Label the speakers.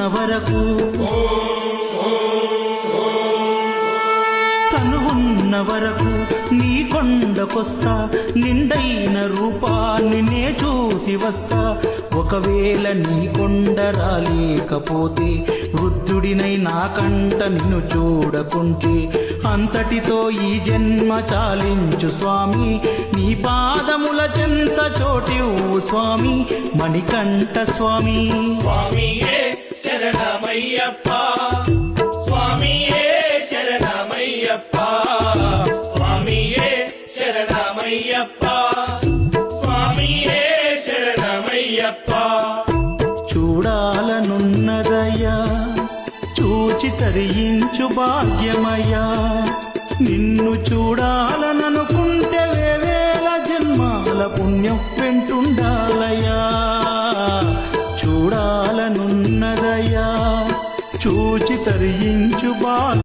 Speaker 1: వరకు తనువున్న వరకు నీ కొండకొస్తా, నిండైన రూపాన్ని నే చూసి వస్తా. ఒకవేళ నీ కొండ రాలేకపోతే, వృద్ధుడినై నాకంట నిన్ను చూడకుంటే, అంతటితో ఈ జన్మ చాలించు స్వామి. నీ పాదముల చెంత చోటివ్వు స్వామి, మణికంఠ స్వామి.
Speaker 2: స్వామియే శరణమయ్యప్ప, స్వామియే శరణమయ్యప్ప, స్వామియే శరణమయ్యప్ప, స్వామియే శరణమయ్యప్ప.
Speaker 1: చూడాలనున్నదయ్యా, చూచి తరించు భాగ్యమయ్యా. నిన్ను చూడాలననుకుంటే వేవేల జన్మాల పుణ్యం వెంటుండాలయ్యా. చూడాలనున్నదయ్యా, చూచి తరించు భాగ్యం.